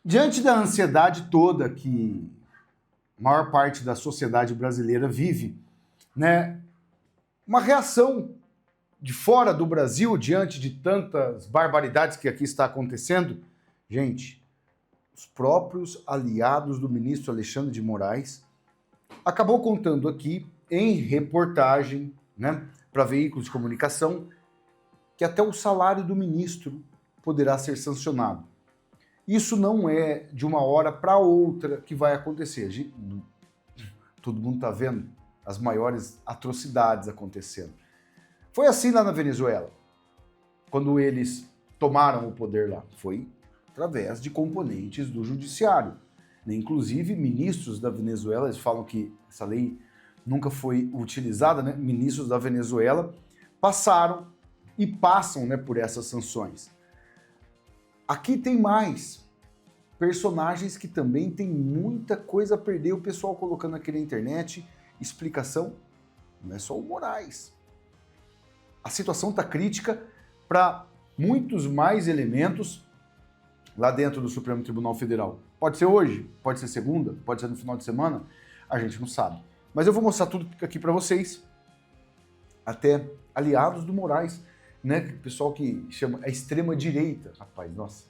Diante da ansiedade toda que a maior parte da sociedade brasileira vive, né, uma reação de fora do Brasil diante de tantas barbaridades que aqui está acontecendo, gente, os próprios aliados do ministro Alexandre de Moraes acabou contando aqui em reportagem, né, para veículos de comunicação, que até o salário do ministro poderá ser sancionado. Isso não é de uma hora para outra que vai acontecer. Todo mundo está vendo as maiores atrocidades acontecendo. Foi assim lá na Venezuela, quando eles tomaram o poder lá. Foi através de componentes do judiciário. Inclusive, ministros da Venezuela, eles falam que essa lei nunca foi utilizada, né? Ministros da Venezuela passaram e passam, né, por essas sanções. Aqui tem mais personagens que também tem muita coisa a perder, o pessoal colocando aqui na internet, explicação, não é só o Moraes. A situação está crítica para muitos mais elementos lá dentro do Supremo Tribunal Federal. Pode ser hoje, pode ser segunda, pode ser no final de semana, a gente não sabe. Mas eu vou mostrar tudo aqui para vocês, até aliados do Moraes, né? O pessoal que chama a extrema-direita. Rapaz, nossa,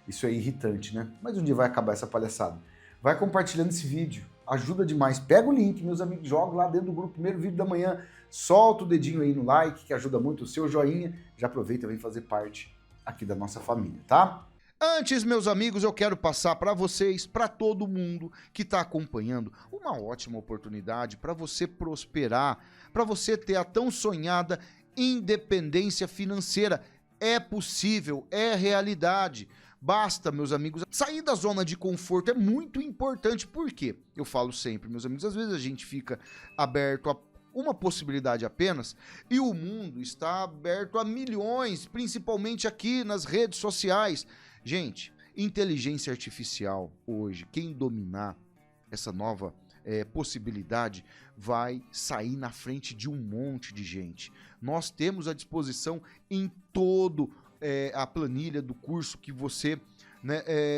isso é irritante, né? Mas um dia vai acabar essa palhaçada. Vai compartilhando esse vídeo, ajuda demais. Pega o link, meus amigos, joga lá dentro do grupo, primeiro vídeo da manhã, solta o dedinho aí no like, que ajuda muito, o seu joinha. Já aproveita e vem fazer parte aqui da nossa família, tá? Antes, meus amigos, eu quero passar para vocês, para todo mundo que está acompanhando, uma ótima oportunidade para você prosperar, para você ter a tão sonhada independência financeira. É possível, é realidade. Basta, meus amigos, sair da zona de conforto é muito importante. Por quê? Eu falo sempre, meus amigos, às vezes a gente fica aberto a uma possibilidade apenas e o mundo está aberto a milhões, principalmente aqui nas redes sociais. Gente, inteligência artificial hoje, quem dominar essa nova possibilidade vai sair na frente de um monte de gente. Nós temos à disposição em todo a planilha do curso que você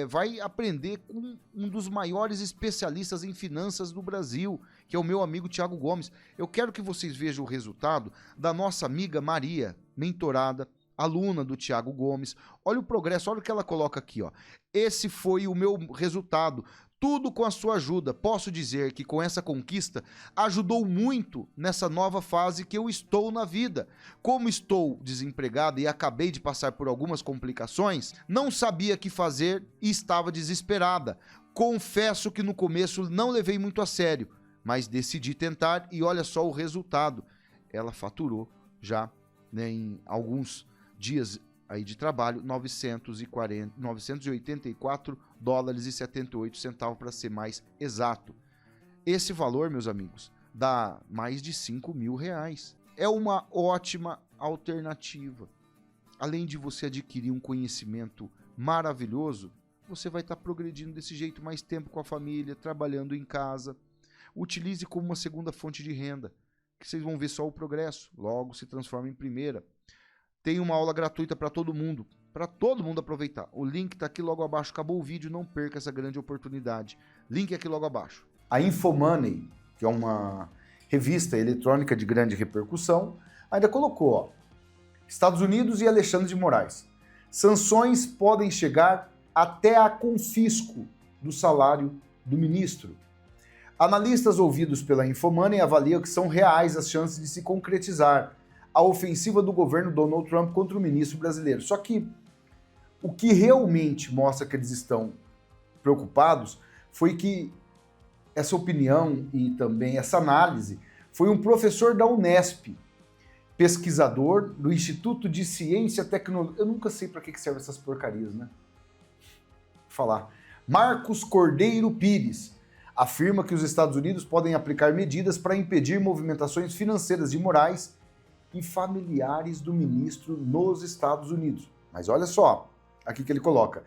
vai aprender com um dos maiores especialistas em finanças do Brasil, que é o meu amigo Thiago Gomes. Eu quero que vocês vejam o resultado da nossa amiga Maria, mentorada, aluna do Thiago Gomes. Olha o progresso, olha o que ela coloca aqui, ó. Esse foi o meu resultado. Tudo com a sua ajuda. Posso dizer que com essa conquista ajudou muito nessa nova fase que eu estou na vida. Como estou desempregado e acabei de passar por algumas complicações, não sabia o que fazer e estava desesperada. Confesso que no começo não levei muito a sério, mas decidi tentar e olha só o resultado. Ela faturou já, né, em alguns dias aí de trabalho, 984 dólares e 78 centavos para ser mais exato. Esse valor, meus amigos, dá mais de 5 mil reais. É uma ótima alternativa. Além de você adquirir um conhecimento maravilhoso, você vai estar progredindo desse jeito mais tempo com a família, trabalhando em casa. Utilize como uma segunda fonte de renda, que vocês vão ver só o progresso, logo se transforma em primeira. Tem uma aula gratuita para todo mundo aproveitar. O link está aqui logo abaixo. Acabou o vídeo, não perca essa grande oportunidade. Link aqui logo abaixo. A Infomoney, que é uma revista eletrônica de grande repercussão, ainda colocou, ó, Estados Unidos e Alexandre de Moraes. Sanções podem chegar até a confisco do salário do ministro. Analistas ouvidos pela Infomoney avaliam que são reais as chances de se concretizar a ofensiva do governo Donald Trump contra o ministro brasileiro. Só que o que realmente mostra que eles estão preocupados foi que essa opinião e também essa análise foi um professor da Unesp, pesquisador do Instituto de Ciência e Tecnologia. Eu nunca sei para que servem essas porcarias, né? Vou falar. Marcos Cordeiro Pires afirma que os Estados Unidos podem aplicar medidas para impedir movimentações financeiras de Moraes e familiares do ministro nos Estados Unidos. Mas olha só, aqui que ele coloca.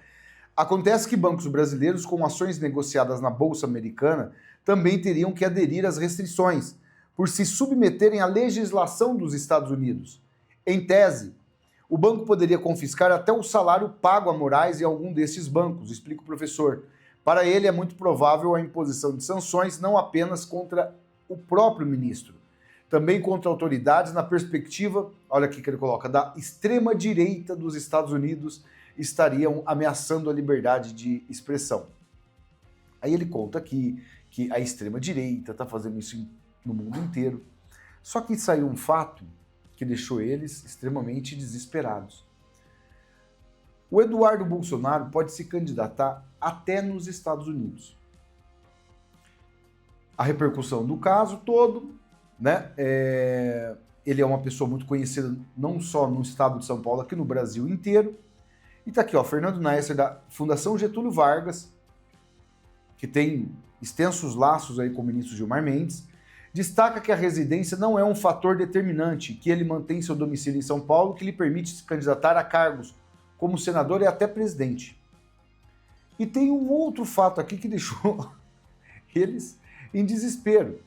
Acontece que bancos brasileiros com ações negociadas na Bolsa Americana também teriam que aderir às restrições, por se submeterem à legislação dos Estados Unidos. Em tese, O banco poderia confiscar até o salário pago a Moraes em algum desses bancos, explica o professor. Para ele, é muito provável a imposição de sanções não apenas contra o próprio ministro, também contra autoridades na perspectiva, olha aqui que ele coloca, da extrema-direita dos Estados Unidos estariam ameaçando a liberdade de expressão. Aí ele conta aqui que a extrema-direita está fazendo isso no mundo inteiro. Só que saiu um fato que deixou eles extremamente desesperados. O Eduardo Bolsonaro pode se candidatar até nos Estados Unidos. A repercussão do caso todo, né? Ele é uma pessoa muito conhecida não só no estado de São Paulo, aqui no Brasil inteiro. E tá aqui, ó, Fernando Naesser, da Fundação Getúlio Vargas, que tem extensos laços aí com o ministro Gilmar Mendes, destaca que a residência não é um fator determinante, que ele mantém seu domicílio em São Paulo, que lhe permite se candidatar a cargos como senador e até presidente. E tem um outro fato aqui que deixou eles em desespero.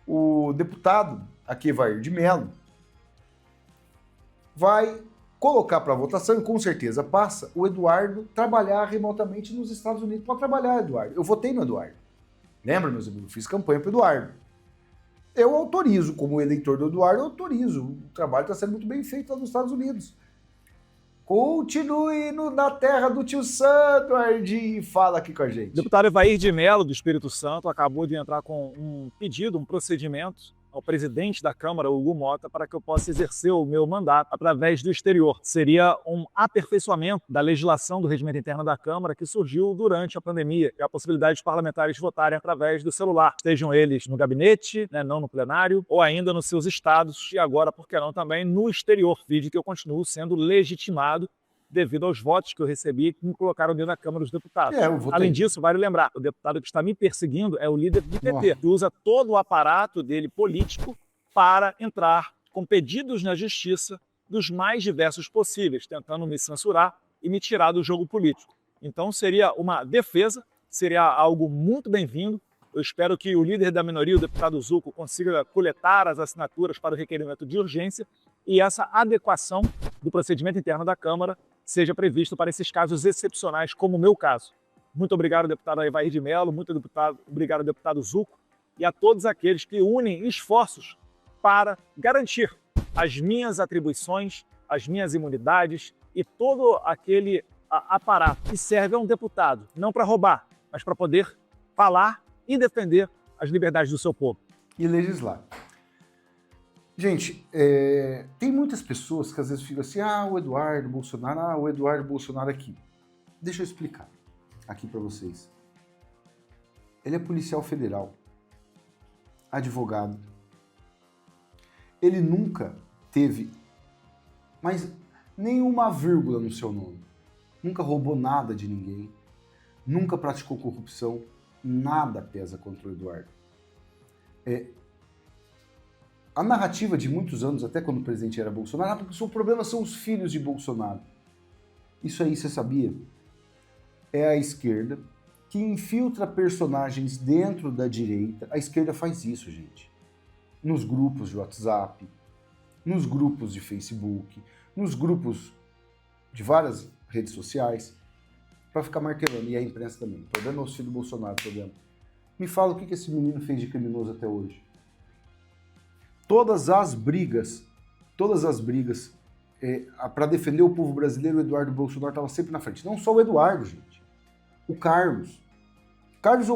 O deputado aqui, Evair de Mello, vai colocar para votação, e com certeza passa, o Eduardo trabalhar remotamente nos Estados Unidos. Pode trabalhar, Eduardo. Eu votei no Eduardo. Lembra, meus amigos? Eu fiz campanha para o Eduardo. Eu autorizo, como eleitor do Eduardo, eu autorizo. O trabalho está sendo muito bem feito lá nos Estados Unidos. Continue na terra do tio Santo, Ardi, fala aqui com a gente. O deputado Evair de Mello, do Espírito Santo, acabou de entrar com um pedido, um procedimento ao presidente da Câmara, Hugo Mota, para que eu possa exercer o meu mandato através do exterior. Seria um aperfeiçoamento da legislação do regimento interno da Câmara que surgiu durante a pandemia, que é a possibilidade de parlamentares votarem através do celular, estejam eles no gabinete, né, não no plenário, ou ainda nos seus estados, e agora, por que não, também no exterior, vídeo que eu continuo sendo legitimado devido aos votos que eu recebi que me colocaram dentro da Câmara dos Deputados. Além disso, vale lembrar, o deputado que está me perseguindo é o líder do PT, que usa todo o aparato dele político para entrar com pedidos na justiça dos mais diversos possíveis, tentando me censurar e me tirar do jogo político. Então seria uma defesa, seria algo muito bem-vindo. Eu espero que o líder da minoria, o deputado Zucco, consiga coletar as assinaturas para o requerimento de urgência e essa adequação do procedimento interno da Câmara seja previsto para esses casos excepcionais, como o meu caso. Muito obrigado, deputado Evair de Mello, muito obrigado, deputado Zucco, e a todos aqueles que unem esforços para garantir as minhas atribuições, as minhas imunidades e todo aquele aparato que serve a um deputado, não para roubar, mas para poder falar e defender as liberdades do seu povo. E legislar. Gente, tem muitas pessoas que às vezes ficam assim, o Eduardo Bolsonaro aqui. Deixa eu explicar aqui para vocês. Ele é policial federal, advogado. Ele nunca teve mais nenhuma vírgula no seu nome. Nunca roubou nada de ninguém. Nunca praticou corrupção. Nada pesa contra o Eduardo. A narrativa de muitos anos, até quando o presidente era Bolsonaro, porque o problema são os filhos de Bolsonaro. Isso aí você sabia? É a esquerda que infiltra personagens dentro da direita. A esquerda faz isso, gente. Nos grupos de WhatsApp, nos grupos de Facebook, nos grupos de várias redes sociais, para ficar martelando. E a imprensa também. O problema é os filhos do Bolsonaro, o problema. Me fala o que esse menino fez de criminoso até hoje. Todas as brigas para defender o povo brasileiro, o Eduardo Bolsonaro estava sempre na frente. Não só o Eduardo, gente. O Carlos.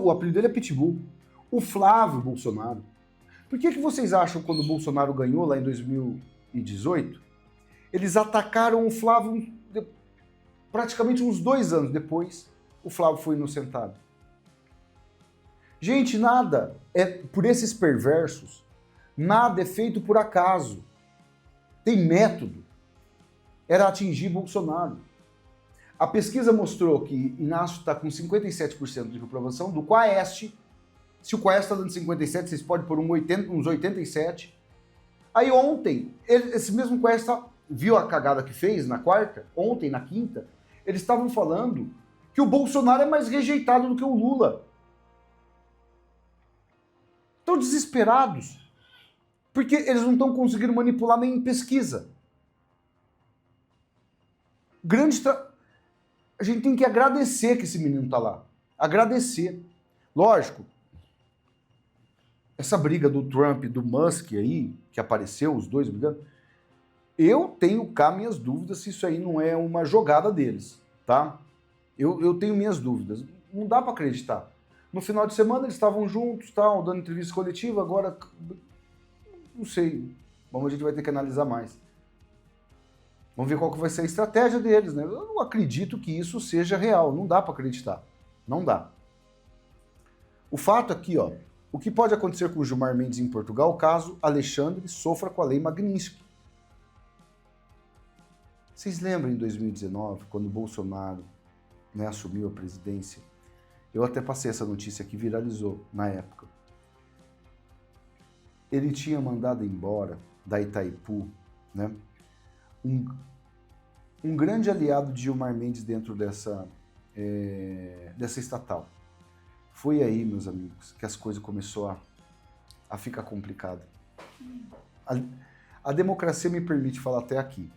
O apelido dele é Pitbull. O Flávio Bolsonaro. Por que vocês acham que quando o Bolsonaro ganhou lá em 2018, eles atacaram o Flávio praticamente uns 2 anos depois, o Flávio foi inocentado? Gente, nada é por esses perversos. Nada é feito por acaso. Tem método. Era atingir Bolsonaro. A pesquisa mostrou que Inácio está com 57% de aprovação do Quaest. Se o Quaest está dando 57%, vocês podem pôr uns 87%. Aí ontem, esse mesmo Quaest viu a cagada que fez na quarta? Ontem, na quinta, eles estavam falando que o Bolsonaro é mais rejeitado do que o Lula. Estão desesperados. Porque eles não estão conseguindo manipular nem em pesquisa. A gente tem que agradecer que esse menino tá lá. Agradecer. Lógico, essa briga do Trump e do Musk aí, que apareceu, os dois brigando, eu tenho cá minhas dúvidas se isso aí não é uma jogada deles, tá? Eu tenho minhas dúvidas. Não dá para acreditar. No final de semana eles estavam juntos, tal, dando entrevista coletiva, agora não sei. Vamos, a gente vai ter que analisar mais. Vamos ver qual que vai ser a estratégia deles, né? Eu não acredito que isso seja real, não dá para acreditar. Não dá. O fato aqui, ó, o que pode acontecer com o Gilmar Mendes em Portugal caso Alexandre sofra com a Lei Magnitsky? Vocês lembram em 2019, quando o Bolsonaro, né, assumiu a presidência? Eu até passei essa notícia que viralizou na época. Ele tinha mandado embora da Itaipu, né, um grande aliado de Gilmar Mendes dentro dessa estatal. Foi aí, meus amigos, que as coisas começaram a ficar complicadas. A democracia me permite falar até aqui.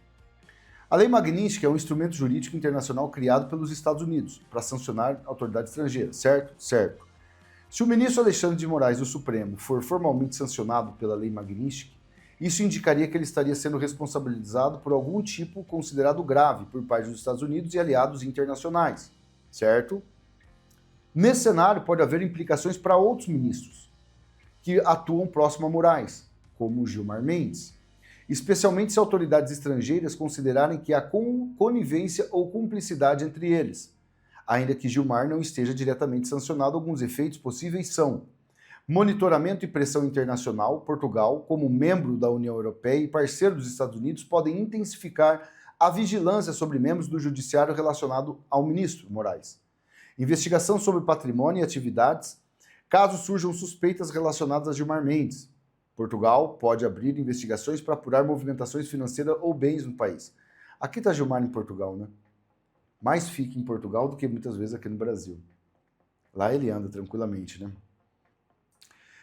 A Lei Magnitsky é um instrumento jurídico internacional criado pelos Estados Unidos para sancionar autoridades estrangeiras, certo? Certo. Se o ministro Alexandre de Moraes do Supremo for formalmente sancionado pela Lei Magnitsky, isso indicaria que ele estaria sendo responsabilizado por algum tipo considerado grave por parte dos Estados Unidos e aliados internacionais, certo? Nesse cenário, pode haver implicações para outros ministros que atuam próximo a Moraes, como Gilmar Mendes, especialmente se autoridades estrangeiras considerarem que há conivência ou cumplicidade entre eles. Ainda que Gilmar não esteja diretamente sancionado, alguns efeitos possíveis são monitoramento e pressão internacional. Portugal, como membro da União Europeia e parceiro dos Estados Unidos, podem intensificar a vigilância sobre membros do judiciário relacionado ao ministro Moraes. Investigação sobre patrimônio e atividades, caso surjam suspeitas relacionadas a Gilmar Mendes. Portugal pode abrir investigações para apurar movimentações financeiras ou bens no país. Aqui está Gilmar em Portugal, né? Mais fica em Portugal do que muitas vezes aqui no Brasil. Lá ele anda tranquilamente, né?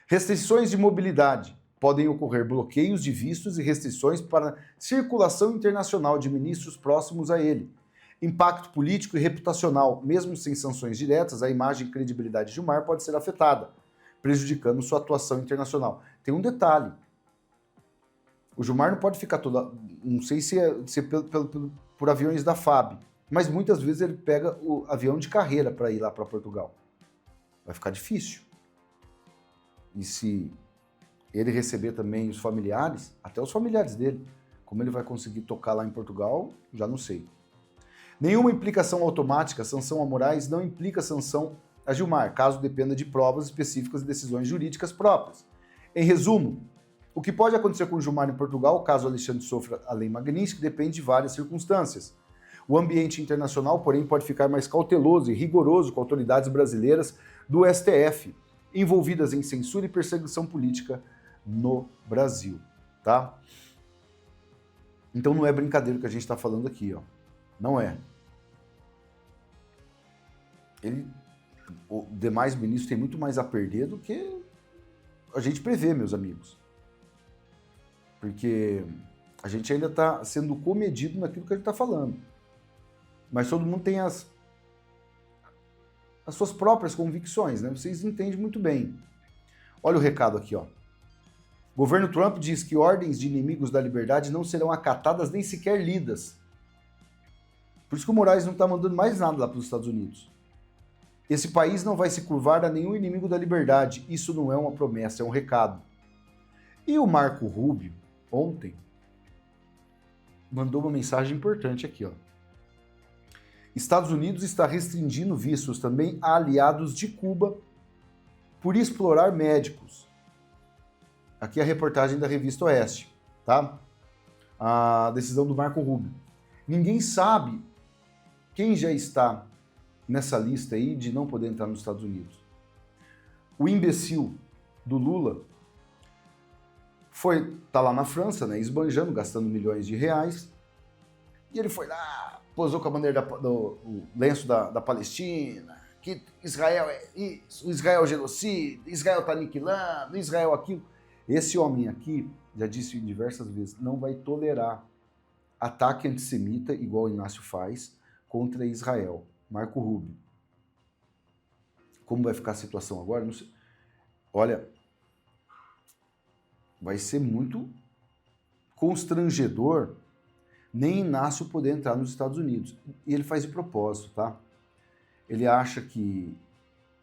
Restrições de mobilidade. Podem ocorrer bloqueios de vistos e restrições para circulação internacional de ministros próximos a ele. Impacto político e reputacional. Mesmo sem sanções diretas, a imagem e credibilidade de Gilmar pode ser afetada, prejudicando sua atuação internacional. Tem um detalhe. O Gilmar não pode ficar toda... Não sei se é por aviões da FAB, mas muitas vezes ele pega o avião de carreira para ir lá para Portugal. Vai ficar difícil. E se ele receber também os familiares, até os familiares dele, como ele vai conseguir tocar lá em Portugal, já não sei. Nenhuma implicação automática, sanção a Moraes não implica sanção a Gilmar, caso dependa de provas específicas e decisões jurídicas próprias. Em resumo, o que pode acontecer com Gilmar em Portugal, caso Alexandre sofra a Lei Magnitsky, depende de várias circunstâncias. O ambiente internacional, porém, pode ficar mais cauteloso e rigoroso com autoridades brasileiras do STF, envolvidas em censura e perseguição política no Brasil, tá? Então não é brincadeira que a gente está falando aqui, ó. Não é. O demais ministro tem muito mais a perder do que a gente prevê, meus amigos. Porque a gente ainda está sendo comedido naquilo que a gente está falando. Mas todo mundo tem as suas próprias convicções, né? Vocês entendem muito bem. Olha o recado aqui, ó. Governo Trump diz que ordens de inimigos da liberdade não serão acatadas nem sequer lidas. Por isso que o Moraes não está mandando mais nada lá para os Estados Unidos. Esse país não vai se curvar a nenhum inimigo da liberdade. Isso não é uma promessa, é um recado. E o Marco Rubio, ontem, mandou uma mensagem importante aqui, ó. Estados Unidos está restringindo vistos também a aliados de Cuba por explorar médicos. Aqui é a reportagem da Revista Oeste, tá? A decisão do Marco Rubio. Ninguém sabe quem já está nessa lista aí de não poder entrar nos Estados Unidos. O imbecil do Lula tá lá na França, né, esbanjando, gastando milhões de reais, e ele foi lá, posou com a bandeira do lenço da Palestina, que Israel é isso, Israel é genocídio, Israel está aniquilando, Israel aquilo. Esse homem aqui, já disse diversas vezes, não vai tolerar ataque antissemita, igual o Inácio faz, contra Israel. Marco Rubio. Como vai ficar a situação agora? Não sei. Olha, vai ser muito constrangedor nem Inácio poder entrar nos Estados Unidos. E ele faz de propósito, tá? Ele acha que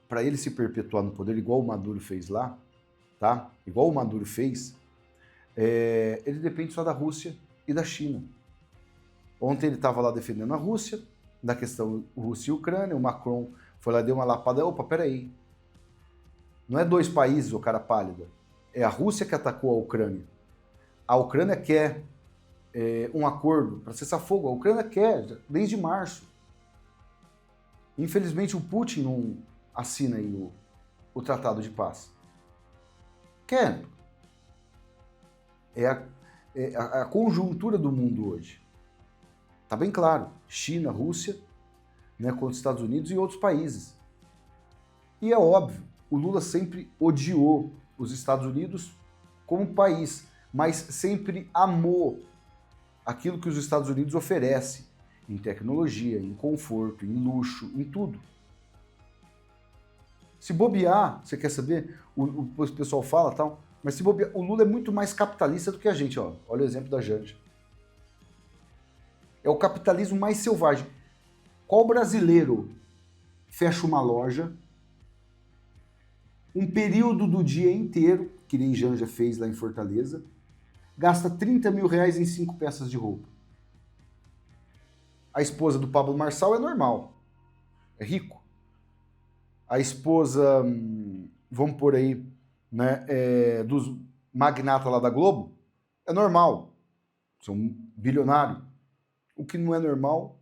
para ele se perpetuar no poder, igual o Maduro fez lá, tá? Igual o Maduro fez, ele depende só da Rússia e da China. Ontem ele estava lá defendendo a Rússia, da questão Rússia e Ucrânia, o Macron foi lá e deu uma lapada. Opa, peraí. Não é 2 países, o cara pálida. É a Rússia que atacou a Ucrânia. A Ucrânia quer um acordo para cessar fogo. A Ucrânia quer, desde março. Infelizmente o Putin não assina aí o Tratado de Paz. Quer. É a conjuntura do mundo hoje. Tá bem claro. China, Rússia, né, contra os Estados Unidos e outros países. E é óbvio, o Lula sempre odiou os Estados Unidos como país, mas sempre amou aquilo que os Estados Unidos oferece em tecnologia, em conforto, em luxo, em tudo. Se bobear, você quer saber? O pessoal fala tal, mas se bobear, o Lula é muito mais capitalista do que a gente, ó. Olha o exemplo da Janja. É o capitalismo mais selvagem. Qual brasileiro fecha uma loja um período do dia inteiro, que nem Janja fez lá em Fortaleza, gasta 30 mil reais em 5 peças de roupa? A esposa do Pablo Marçal é normal, é rico. A esposa, vamos por aí, né, dos magnatas lá da Globo, é normal, são bilionário. O que não é normal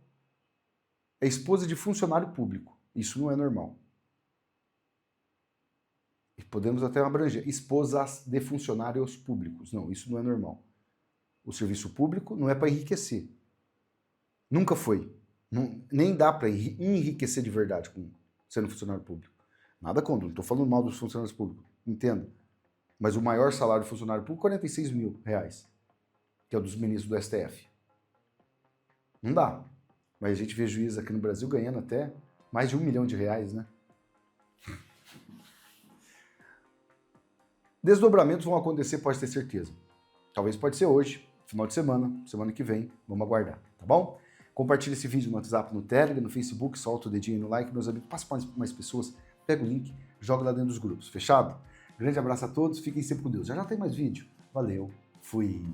é esposa de funcionário público. Isso não é normal. E podemos até abranger esposas de funcionários públicos. Não, isso não é normal. O serviço público não é para enriquecer. Nunca foi. Não, nem dá para enriquecer de verdade com sendo funcionário público. Nada contra, não estou falando mal dos funcionários públicos, entenda. Mas o maior salário do funcionário público é 46 mil reais, que é o dos ministros do STF. Não dá. Mas a gente vê juiz aqui no Brasil ganhando até mais de R$1 milhão, né? Desdobramentos vão acontecer, pode ter certeza. Talvez pode ser hoje, final de semana, semana que vem, vamos aguardar, tá bom? Compartilhe esse vídeo no WhatsApp, no Telegram, no Facebook, solta o dedinho no like, meus amigos, passe para mais pessoas, pega o link, joga lá dentro dos grupos, fechado? Grande abraço a todos, fiquem sempre com Deus. Já tem mais vídeo. Valeu, fui!